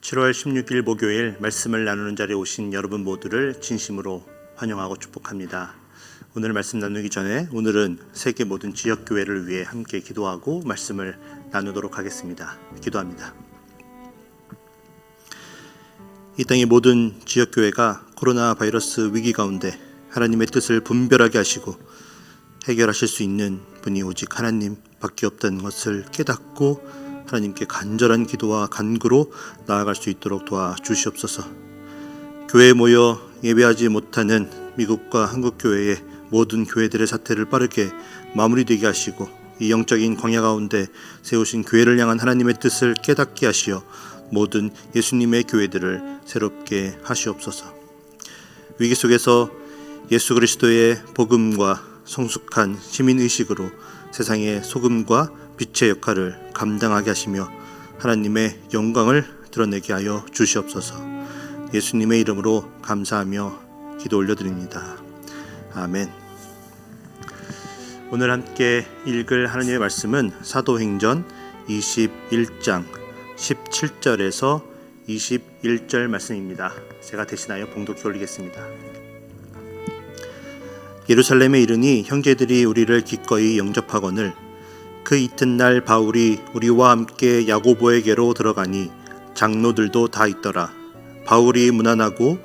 7월 16일 목요일 말씀을 나누는 자리에 오신 여러분 모두를 진심으로 환영하고 축복합니다. 오늘 말씀 나누기 전에 오늘은 세계 모든 지역교회를 위해 함께 기도하고 말씀을 나누도록 하겠습니다. 기도합니다. 이 땅의 모든 지역교회가 코로나 바이러스 위기 가운데 하나님의 뜻을 분별하게 하시고 해결하실 수 있는 분이 오직 하나님밖에 없다는 것을 깨닫고 하나님께 간절한 기도와 간구로 나아갈 수 있도록 도와주시옵소서. 교회에 모여 예배하지 못하는 미국과 한국 교회의 모든 교회들의 사태를 빠르게 마무리되게 하시고 이 영적인 광야 가운데 세우신 교회를 향한 하나님의 뜻을 깨닫게 하시어 모든 예수님의 교회들을 새롭게 하시옵소서. 위기 속에서 예수 그리스도의 복음과 성숙한 시민의식으로 세상의 소금과 빛의 역할을 감당하게 하시며 하나님의 영광을 드러내게 하여 주시옵소서. 예수님의 이름으로 감사하며 기도 올려드립니다. 아멘. 오늘 함께 읽을 하나님의 말씀은 사도행전 21장 17절에서 21절 말씀입니다. 제가 대신하여 봉독해 올리겠습니다. 예루살렘에 이르니 형제들이 우리를 기꺼이 영접하거늘 그 이튿날 바울이 우리와 함께 야고보에게로 들어가니 장로들도 다 있더라. 바울이 문안하고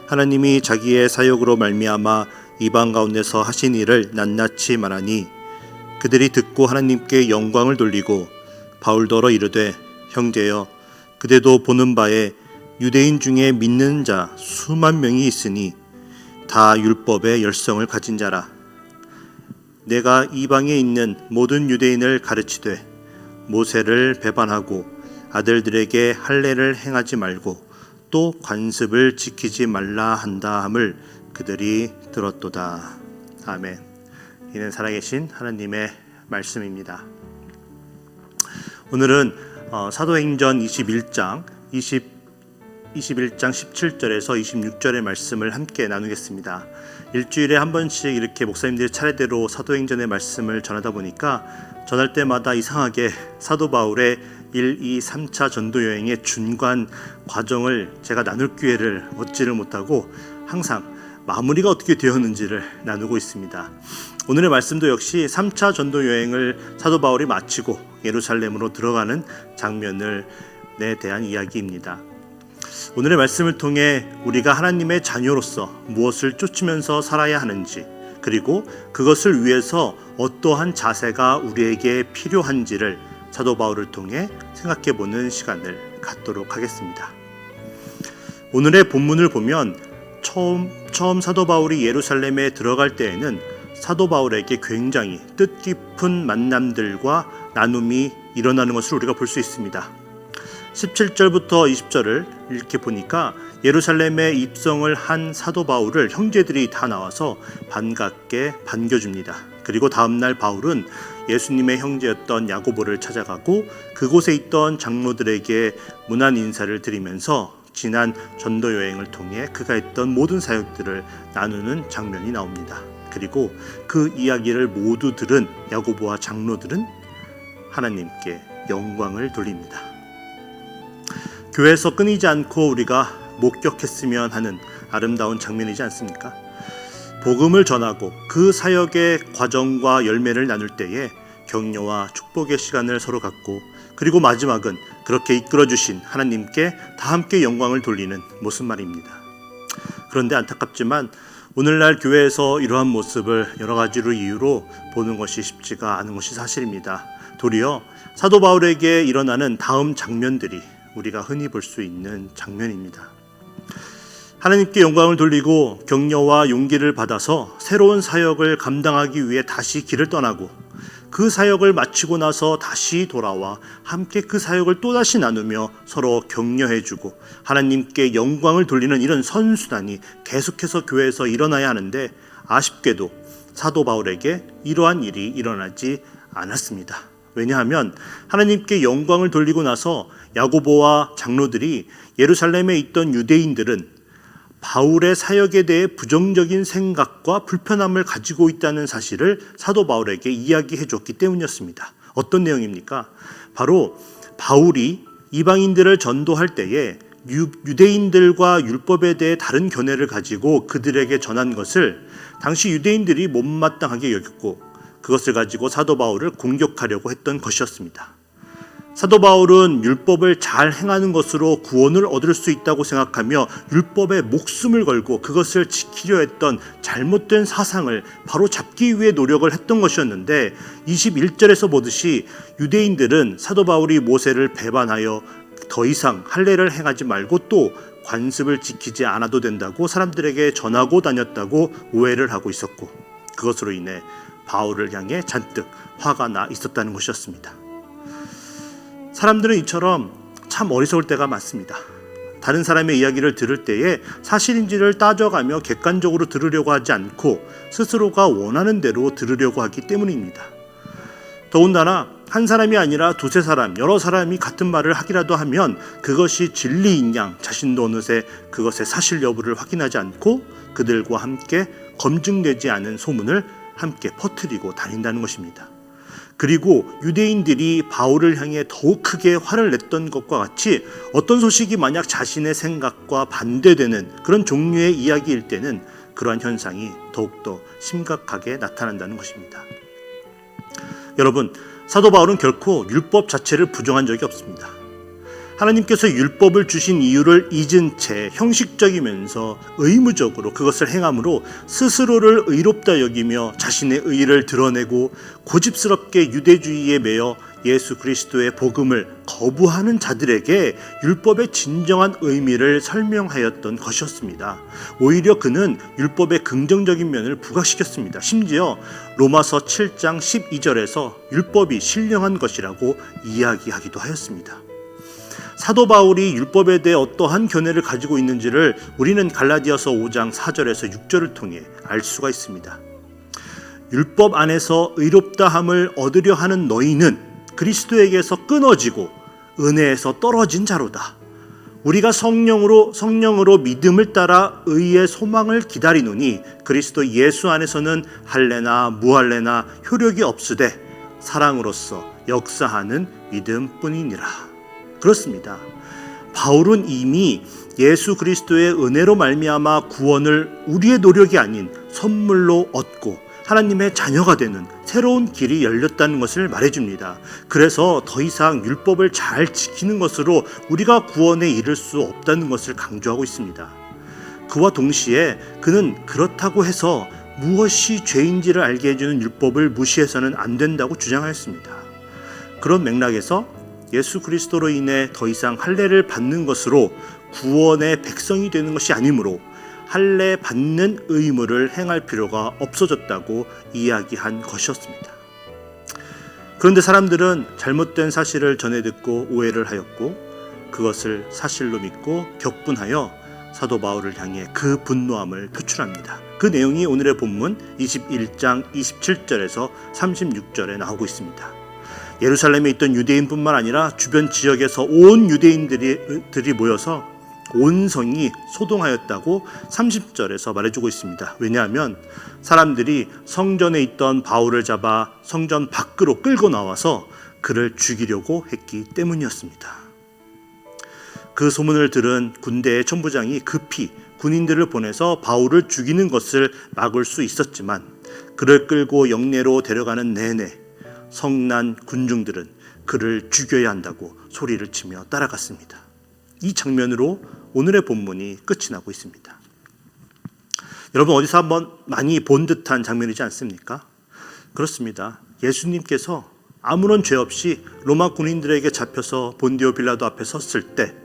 하나님이 자기의 사역으로 말미암아 이방 가운데서 하신 일을 낱낱이 말하니 그들이 듣고 하나님께 영광을 돌리고 바울더러 이르되 형제여 그대도 보는 바에 유대인 중에 믿는 자 수만 명이 있으니 다 율법의 열성을 가진 자라. 내가 이방에 있는 모든 유대인을 가르치되 모세를 배반하고 아들들에게 할례를 행하지 말고 또 관습을 지키지 말라 한다 함을 그들이 들었도다. 아멘. 이는 살아계신 하나님의 말씀입니다. 오늘은 사도행전 21장 17절에서 26절의 말씀을 함께 나누겠습니다. 일주일에 한 번씩 이렇게 목사님들이 차례대로 사도행전의 말씀을 전하다 보니까 전할 때마다 이상하게 사도 바울의 1, 2, 3차 전도 여행의 중간 과정을 제가 나눌 기회를 얻지를 못하고 항상 마무리가 어떻게 되었는지를 나누고 있습니다. 오늘의 말씀도 역시 3차 전도 여행을 사도 바울이 마치고 예루살렘으로 들어가는 장면에 대한 이야기입니다. 오늘의 말씀을 통해 우리가 하나님의 자녀로서 무엇을 쫓으면서 살아야 하는지, 그리고 그것을 위해서 어떠한 자세가 우리에게 필요한지를 사도 바울을 통해 생각해보는 시간을 갖도록 하겠습니다. 오늘의 본문을 보면 처음 사도 바울이 예루살렘에 들어갈 때에는 사도 바울에게 굉장히 뜻깊은 만남들과 나눔이 일어나는 것을 우리가 볼 수 있습니다. 17절부터 20절을 이렇게 보니까 예루살렘에 입성을 한 사도 바울을 형제들이 다 나와서 반갑게 반겨줍니다. 그리고 다음날 바울은 예수님의 형제였던 야고보를 찾아가고 그곳에 있던 장로들에게 문안 인사를 드리면서 지난 전도 여행을 통해 그가 했던 모든 사역들을 나누는 장면이 나옵니다. 그리고 그 이야기를 모두 들은 야고보와 장로들은 하나님께 영광을 돌립니다. 교회에서 끊이지 않고 우리가 목격했으면 하는 아름다운 장면이지 않습니까? 복음을 전하고 그 사역의 과정과 열매를 나눌 때에 격려와 축복의 시간을 서로 갖고, 그리고 마지막은 그렇게 이끌어주신 하나님께 다 함께 영광을 돌리는 모습 말입니다. 그런데 안타깝지만 오늘날 교회에서 이러한 모습을 여러 가지로 이유로 보는 것이 쉽지가 않은 것이 사실입니다. 도리어 사도 바울에게 일어나는 다음 장면들이 우리가 흔히 볼 수 있는 장면입니다. 하나님께 영광을 돌리고 격려와 용기를 받아서 새로운 사역을 감당하기 위해 다시 길을 떠나고, 그 사역을 마치고 나서 다시 돌아와 함께 그 사역을 또다시 나누며 서로 격려해주고 하나님께 영광을 돌리는 이런 선순환이 계속해서 교회에서 일어나야 하는데, 아쉽게도 사도 바울에게 이러한 일이 일어나지 않았습니다. 왜냐하면 하나님께 영광을 돌리고 나서 야고보와 장로들이 예루살렘에 있던 유대인들은 바울의 사역에 대해 부정적인 생각과 불편함을 가지고 있다는 사실을 사도 바울에게 이야기해 줬기 때문이었습니다. 어떤 내용입니까? 바로 바울이 이방인들을 전도할 때에 유대인들과 율법에 대해 다른 견해를 가지고 그들에게 전한 것을 당시 유대인들이 못마땅하게 여겼고 그것을 가지고 사도 바울을 공격하려고 했던 것이었습니다. 사도 바울은 율법을 잘 행하는 것으로 구원을 얻을 수 있다고 생각하며 율법에 목숨을 걸고 그것을 지키려 했던 잘못된 사상을 바로 잡기 위해 노력을 했던 것이었는데 21절에서 보듯이 유대인들은 사도 바울이 모세를 배반하여 더 이상 할례를 행하지 말고 또 관습을 지키지 않아도 된다고 사람들에게 전하고 다녔다고 오해를 하고 있었고 그것으로 인해 바울을 향해 잔뜩 화가 나 있었다는 것이었습니다. 사람들은 이처럼 참 어리석을 때가 많습니다. 다른 사람의 이야기를 들을 때에 사실인지를 따져가며 객관적으로 들으려고 하지 않고 스스로가 원하는 대로 들으려고 하기 때문입니다. 더군다나 한 사람이 아니라 두세 사람, 여러 사람이 같은 말을 하기라도 하면 그것이 진리인 양 자신도 어느새 그것의 사실 여부를 확인하지 않고 그들과 함께 검증되지 않은 소문을 함께 퍼뜨리고 다닌다는 것입니다. 그리고 유대인들이 바울을 향해 더욱 크게 화를 냈던 것과 같이 어떤 소식이 만약 자신의 생각과 반대되는 그런 종류의 이야기일 때는 그러한 현상이 더욱더 심각하게 나타난다는 것입니다. 여러분, 사도 바울은 결코 율법 자체를 부정한 적이 없습니다. 하나님께서 율법을 주신 이유를 잊은 채 형식적이면서 의무적으로 그것을 행함으로 스스로를 의롭다 여기며 자신의 의의를 드러내고 고집스럽게 유대주의에 매여 예수 그리스도의 복음을 거부하는 자들에게 율법의 진정한 의미를 설명하였던 것이었습니다. 오히려 그는 율법의 긍정적인 면을 부각시켰습니다. 심지어 로마서 7장 12절에서 율법이 신령한 것이라고 이야기하기도 하였습니다. 사도 바울이 율법에 대해 어떠한 견해를 가지고 있는지를 우리는 갈라디아서 5장 4절에서 6절을 통해 알 수가 있습니다. 율법 안에서 의롭다함을 얻으려 하는 너희는 그리스도에게서 끊어지고 은혜에서 떨어진 자로다. 우리가 성령으로 믿음을 따라 의의 소망을 기다리노니 그리스도 예수 안에서는 할례나 무할례나 효력이 없으되 사랑으로서 역사하는 믿음뿐이니라. 그렇습니다. 바울은 이미 예수 그리스도의 은혜로 말미암아 구원을 우리의 노력이 아닌 선물로 얻고 하나님의 자녀가 되는 새로운 길이 열렸다는 것을 말해줍니다. 그래서 더 이상 율법을 잘 지키는 것으로 우리가 구원에 이를 수 없다는 것을 강조하고 있습니다. 그와 동시에 그는 그렇다고 해서 무엇이 죄인지를 알게 해주는 율법을 무시해서는 안 된다고 주장하였습니다. 그런 맥락에서 예수 그리스도로 인해 더 이상 할례를 받는 것으로 구원의 백성이 되는 것이 아니므로 할례 받는 의무를 행할 필요가 없어졌다고 이야기한 것이었습니다. 그런데 사람들은 잘못된 사실을 전해 듣고 오해를 하였고 그것을 사실로 믿고 격분하여 사도 바울을 향해 그 분노함을 표출합니다. 그 내용이 오늘의 본문 21장 27절에서 36절에 나오고 있습니다. 예루살렘에 있던 유대인뿐만 아니라 주변 지역에서 온 유대인들이 모여서 온 성이 소동하였다고 30절에서 말해주고 있습니다. 왜냐하면 사람들이 성전에 있던 바울을 잡아 성전 밖으로 끌고 나와서 그를 죽이려고 했기 때문이었습니다. 그 소문을 들은 군대의 천부장이 급히 군인들을 보내서 바울을 죽이는 것을 막을 수 있었지만 그를 끌고 영내로 데려가는 내내 성난 군중들은 그를 죽여야 한다고 소리를 치며 따라갔습니다. 이 장면으로 오늘의 본문이 끝이 나고 있습니다. 여러분 어디서 한번 많이 본 듯한 장면이지 않습니까? 그렇습니다. 예수님께서 아무런 죄 없이 로마 군인들에게 잡혀서 본디오 빌라도 앞에 섰을 때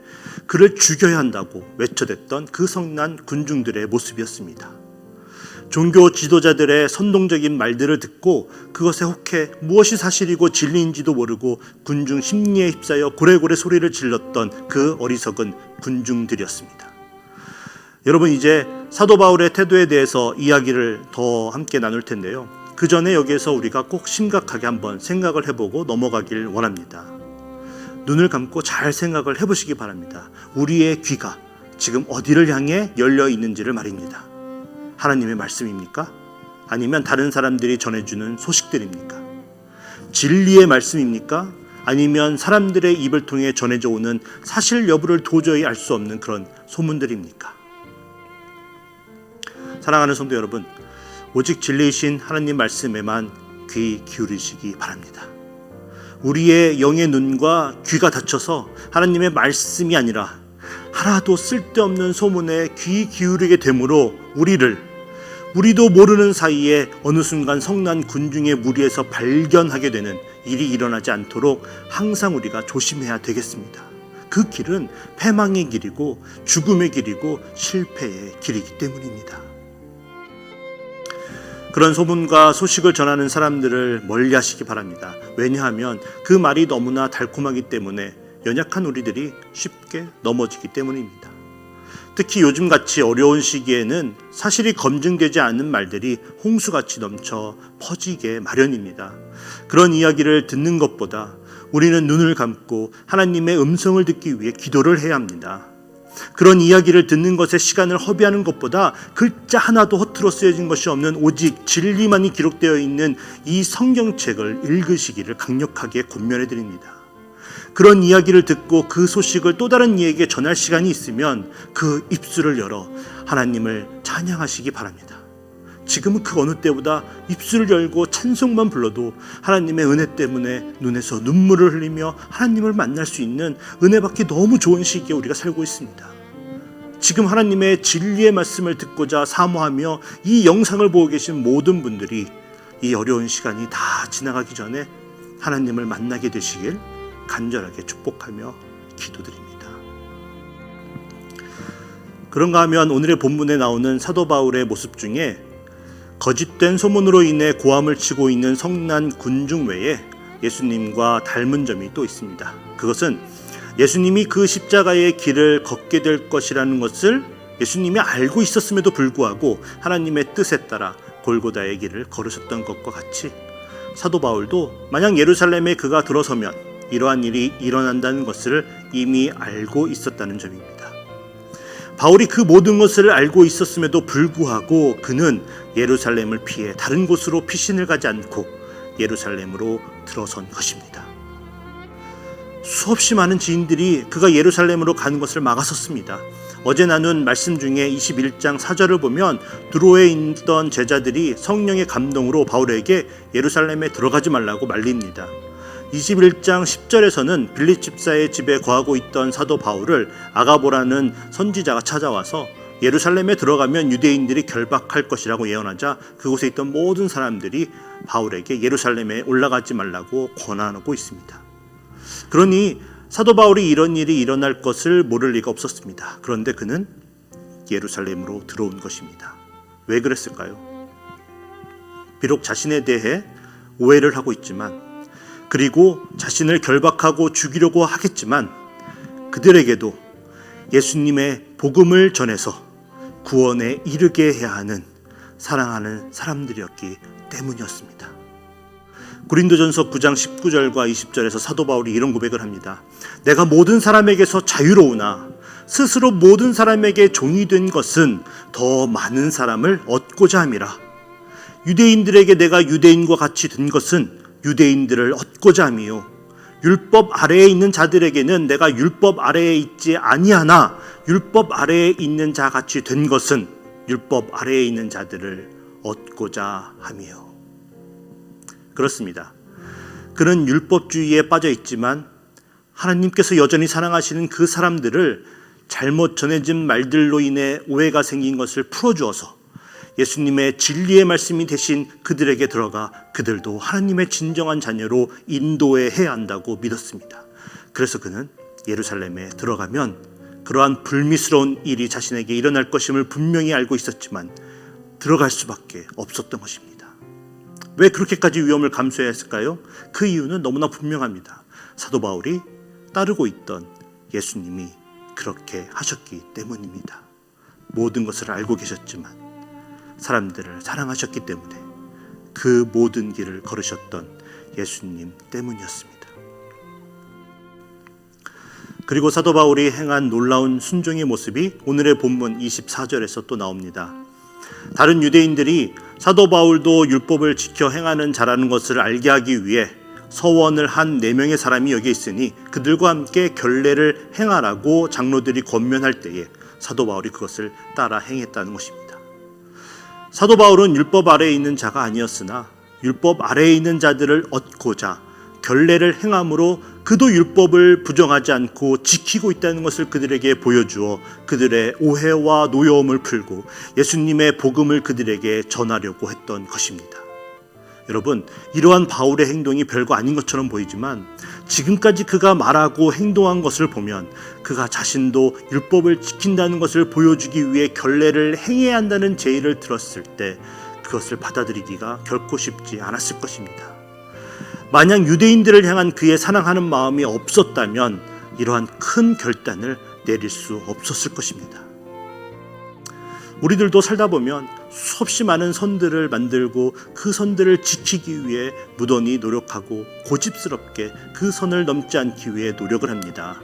그를 죽여야 한다고 외쳐댔던 그 성난 군중들의 모습이었습니다. 종교 지도자들의 선동적인 말들을 듣고 그것에 혹해 무엇이 사실이고 진리인지도 모르고 군중 심리에 휩싸여 고래고래 소리를 질렀던 그 어리석은 군중들이었습니다. 여러분 이제 사도 바울의 태도에 대해서 이야기를 더 함께 나눌 텐데요. 그 전에 여기에서 우리가 꼭 심각하게 한번 생각을 해보고 넘어가길 원합니다. 눈을 감고 잘 생각을 해보시기 바랍니다. 우리의 귀가 지금 어디를 향해 열려 있는지를 말입니다. 하나님의 말씀입니까? 아니면 다른 사람들이 전해주는 소식들입니까? 진리의 말씀입니까? 아니면 사람들의 입을 통해 전해져 오는 사실 여부를 도저히 알 수 없는 그런 소문들입니까? 사랑하는 성도 여러분, 오직 진리이신 하나님 말씀에만 귀 기울이시기 바랍니다. 우리의 영의 눈과 귀가 닫혀서 하나님의 말씀이 아니라 하나도 쓸데없는 소문에 귀 기울이게 되므로 우리도 모르는 사이에 어느 순간 성난 군중의 무리에서 발견하게 되는 일이 일어나지 않도록 항상 우리가 조심해야 되겠습니다. 그 길은 패망의 길이고 죽음의 길이고 실패의 길이기 때문입니다. 그런 소문과 소식을 전하는 사람들을 멀리하시기 바랍니다. 왜냐하면 그 말이 너무나 달콤하기 때문에 연약한 우리들이 쉽게 넘어지기 때문입니다. 특히 요즘같이 어려운 시기에는 사실이 검증되지 않은 말들이 홍수같이 넘쳐 퍼지게 마련입니다. 그런 이야기를 듣는 것보다 우리는 눈을 감고 하나님의 음성을 듣기 위해 기도를 해야 합니다. 그런 이야기를 듣는 것에 시간을 허비하는 것보다 글자 하나도 허투루 쓰여진 것이 없는 오직 진리만이 기록되어 있는 이 성경책을 읽으시기를 강력하게 권면해 드립니다. 그런 이야기를 듣고 그 소식을 또 다른 이에게 전할 시간이 있으면 그 입술을 열어 하나님을 찬양하시기 바랍니다. 지금은 그 어느 때보다 입술을 열고 찬송만 불러도 하나님의 은혜 때문에 눈에서 눈물을 흘리며 하나님을 만날 수 있는 은혜받기 너무 좋은 시기에 우리가 살고 있습니다. 지금 하나님의 진리의 말씀을 듣고자 사모하며 이 영상을 보고 계신 모든 분들이 이 어려운 시간이 다 지나가기 전에 하나님을 만나게 되시길 간절하게 축복하며 기도드립니다. 그런가 하면 오늘의 본문에 나오는 사도 바울의 모습 중에 거짓된 소문으로 인해 고함을 치고 있는 성난 군중 외에 예수님과 닮은 점이 또 있습니다. 그것은 예수님이 그 십자가의 길을 걷게 될 것이라는 것을 예수님이 알고 있었음에도 불구하고 하나님의 뜻에 따라 골고다의 길을 걸으셨던 것과 같이 사도 바울도 만약 예루살렘에 그가 들어서면 이러한 일이 일어난다는 것을 이미 알고 있었다는 점입니다. 바울이 그 모든 것을 알고 있었음에도 불구하고 그는 예루살렘을 피해 다른 곳으로 피신을 가지 않고 예루살렘으로 들어선 것입니다. 수없이 많은 지인들이 그가 예루살렘으로 가는 것을 막았었습니다. 어제 나눈 말씀 중에 21장 4절을 보면 두로에 있던 제자들이 성령의 감동으로 바울에게 예루살렘에 들어가지 말라고 말립니다. 21장 10절에서는 빌립 집사의 집에 거하고 있던 사도 바울을 아가보라는 선지자가 찾아와서 예루살렘에 들어가면 유대인들이 결박할 것이라고 예언하자 그곳에 있던 모든 사람들이 바울에게 예루살렘에 올라가지 말라고 권하고 있습니다. 그러니 사도 바울이 이런 일이 일어날 것을 모를 리가 없었습니다. 그런데 그는 예루살렘으로 들어온 것입니다. 왜 그랬을까요? 비록 자신에 대해 오해를 하고 있지만 그리고 자신을 결박하고 죽이려고 하겠지만 그들에게도 예수님의 복음을 전해서 구원에 이르게 해야 하는 사랑하는 사람들이었기 때문이었습니다. 고린도전서 9장 19절과 20절에서 사도 바울이 이런 고백을 합니다. 내가 모든 사람에게서 자유로우나 스스로 모든 사람에게 종이 된 것은 더 많은 사람을 얻고자 함이라. 유대인들에게 내가 유대인과 같이 된 것은 유대인들을 얻고자 함이요 율법 아래에 있는 자들에게는 내가 율법 아래에 있지 아니하나 율법 아래에 있는 자 같이 된 것은 율법 아래에 있는 자들을 얻고자 함이요. 그렇습니다. 그는 율법주의에 빠져 있지만 하나님께서 여전히 사랑하시는 그 사람들을 잘못 전해진 말들로 인해 오해가 생긴 것을 풀어주어서 예수님의 진리의 말씀이 대신 그들에게 들어가 그들도 하나님의 진정한 자녀로 인도해야 한다고 믿었습니다. 그래서 그는 예루살렘에 들어가면 그러한 불미스러운 일이 자신에게 일어날 것임을 분명히 알고 있었지만 들어갈 수밖에 없었던 것입니다. 왜 그렇게까지 위험을 감수해야 했을까요? 그 이유는 너무나 분명합니다. 사도 바울이 따르고 있던 예수님이 그렇게 하셨기 때문입니다. 모든 것을 알고 계셨지만 사람들을 사랑하셨기 때문에 그 모든 길을 걸으셨던 예수님 때문이었습니다. 그리고 사도 바울이 행한 놀라운 순종의 모습이 오늘의 본문 24절에서 또 나옵니다. 다른 유대인들이 사도 바울도 율법을 지켜 행하는 자라는 것을 알게 하기 위해 서원을 한 4명의 사람이 여기 있으니 그들과 함께 결례를 행하라고 장로들이 권면할 때에 사도 바울이 그것을 따라 행했다는 것입니다. 사도 바울은 율법 아래에 있는 자가 아니었으나 율법 아래에 있는 자들을 얻고자 결례를 행함으로 그도 율법을 부정하지 않고 지키고 있다는 것을 그들에게 보여주어 그들의 오해와 노여움을 풀고 예수님의 복음을 그들에게 전하려고 했던 것입니다. 여러분, 이러한 바울의 행동이 별거 아닌 것처럼 보이지만 지금까지 그가 말하고 행동한 것을 보면 그가 자신도 율법을 지킨다는 것을 보여주기 위해 결례를 행해야 한다는 제의를 들었을 때 그것을 받아들이기가 결코 쉽지 않았을 것입니다. 만약 유대인들을 향한 그의 사랑하는 마음이 없었다면 이러한 큰 결단을 내릴 수 없었을 것입니다. 우리들도 살다 보면 수없이 많은 선들을 만들고 그 선들을 지키기 위해 무던히 노력하고 고집스럽게 그 선을 넘지 않기 위해 노력을 합니다.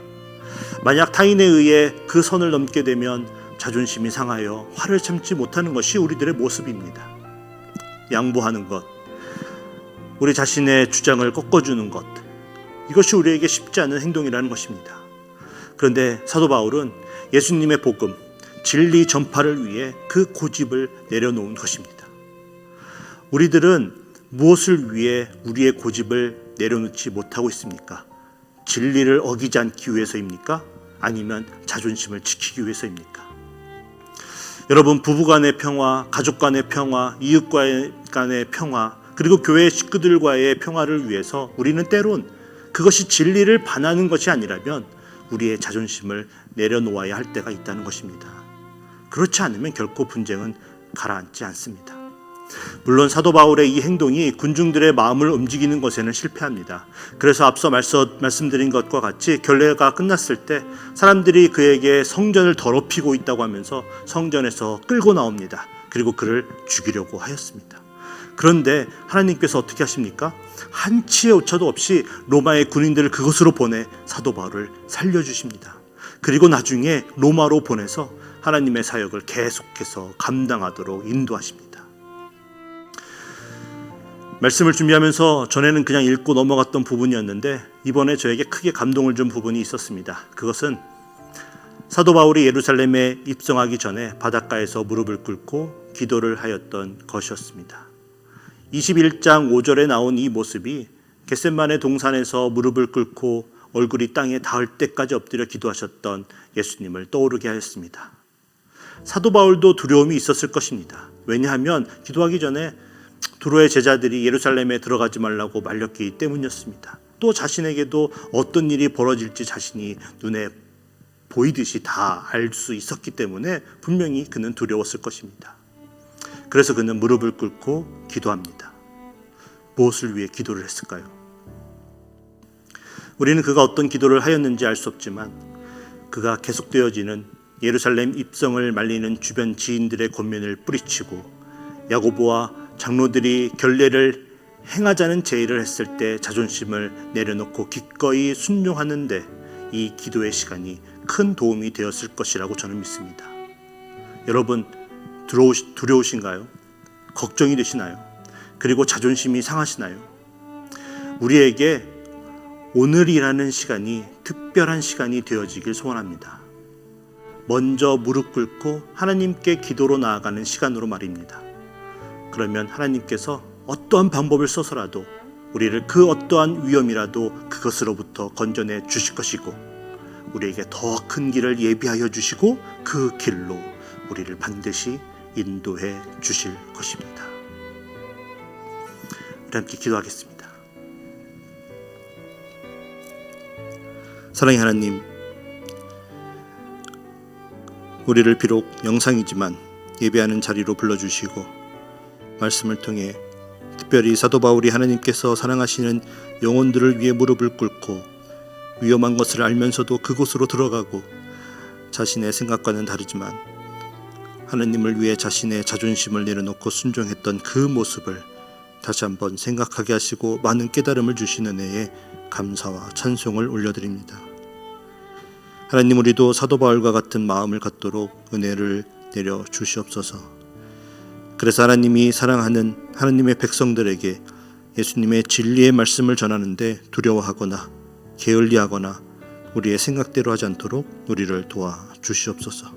만약 타인에 의해 그 선을 넘게 되면 자존심이 상하여 화를 참지 못하는 것이 우리들의 모습입니다. 양보하는 것, 우리 자신의 주장을 꺾어주는 것, 이것이 우리에게 쉽지 않은 행동이라는 것입니다. 그런데 사도 바울은 예수님의 복음, 진리 전파를 위해 그 고집을 내려놓은 것입니다. 우리들은 무엇을 위해 우리의 고집을 내려놓지 못하고 있습니까? 진리를 어기지 않기 위해서입니까? 아니면 자존심을 지키기 위해서입니까? 여러분, 부부간의 평화, 가족간의 평화, 이웃간의 평화, 그리고 교회 식구들과의 평화를 위해서 우리는 때론 그것이 진리를 반하는 것이 아니라면 우리의 자존심을 내려놓아야 할 때가 있다는 것입니다. 그렇지 않으면 결코 분쟁은 가라앉지 않습니다. 물론 사도 바울의 이 행동이 군중들의 마음을 움직이는 것에는 실패합니다. 그래서 앞서 말씀드린 것과 같이 결례가 끝났을 때 사람들이 그에게 성전을 더럽히고 있다고 하면서 성전에서 끌고 나옵니다. 그리고 그를 죽이려고 하였습니다. 그런데 하나님께서 어떻게 하십니까? 한치의 오차도 없이 로마의 군인들을 그곳으로 보내 사도 바울을 살려주십니다. 그리고 나중에 로마로 보내서 하나님의 사역을 계속해서 감당하도록 인도하십니다. 말씀을 준비하면서 전에는 그냥 읽고 넘어갔던 부분이었는데 이번에 저에게 크게 감동을 준 부분이 있었습니다. 그것은 사도 바울이 예루살렘에 입성하기 전에 바닷가에서 무릎을 꿇고 기도를 하였던 것이었습니다. 21장 5절에 나온 이 모습이 겟세마네 동산에서 무릎을 꿇고 얼굴이 땅에 닿을 때까지 엎드려 기도하셨던 예수님을 떠오르게 하였습니다. 사도 바울도 두려움이 있었을 것입니다. 왜냐하면 기도하기 전에 두로의 제자들이 예루살렘에 들어가지 말라고 말렸기 때문이었습니다. 또 자신에게도 어떤 일이 벌어질지 자신이 눈에 보이듯이 다 알 수 있었기 때문에 분명히 그는 두려웠을 것입니다. 그래서 그는 무릎을 꿇고 기도합니다. 무엇을 위해 기도를 했을까요? 우리는 그가 어떤 기도를 하였는지 알 수 없지만 그가 계속되어지는 예루살렘 입성을 말리는 주변 지인들의 권면을 뿌리치고 야고보와 장로들이 결례를 행하자는 제의를 했을 때 자존심을 내려놓고 기꺼이 순종하는데 이 기도의 시간이 큰 도움이 되었을 것이라고 저는 믿습니다. 여러분, 두려우신가요? 걱정이 되시나요? 그리고 자존심이 상하시나요? 우리에게 오늘이라는 시간이 특별한 시간이 되어지길 소원합니다. 먼저 무릎 꿇고 하나님께 기도로 나아가는 시간으로 말입니다. 그러면 하나님께서 어떠한 방법을 써서라도 우리를 그 어떠한 위험이라도 그것으로부터 건져내 주실 것이고 우리에게 더 큰 길을 예비하여 주시고 그 길로 우리를 반드시 인도해 주실 것입니다. 우리 함께 기도하겠습니다. 사랑의 하나님, 우리를 비록 영상이지만 예배하는 자리로 불러주시고 말씀을 통해 특별히 사도 바울이 하나님께서 사랑하시는 영혼들을 위해 무릎을 꿇고 위험한 것을 알면서도 그곳으로 들어가고 자신의 생각과는 다르지만 하나님을 위해 자신의 자존심을 내려놓고 순종했던 그 모습을 다시 한번 생각하게 하시고 많은 깨달음을 주시는 은혜에 감사와 찬송을 올려드립니다. 하나님, 우리도 사도 바울과 같은 마음을 갖도록 은혜를 내려 주시옵소서. 그래서 하나님이 사랑하는 하나님의 백성들에게 예수님의 진리의 말씀을 전하는데 두려워하거나 게을리하거나 우리의 생각대로 하지 않도록 우리를 도와주시옵소서.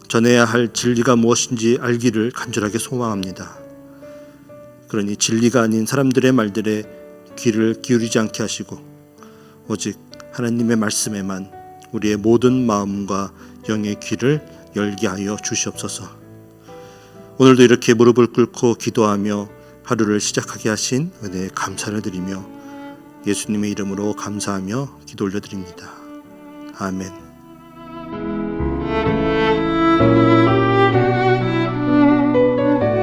전해야 할 진리가 무엇인지 알기를 간절하게 소망합니다. 그러니 진리가 아닌 사람들의 말들에 귀를 기울이지 않게 하시고 오직 하나님의 말씀에만 우리의 모든 마음과 영의 귀를 열게 하여 주시옵소서. 오늘도 이렇게 무릎을 꿇고 기도하며 하루를 시작하게 하신 은혜에 감사를 드리며 예수님의 이름으로 감사하며 기도 올려드립니다. 아멘.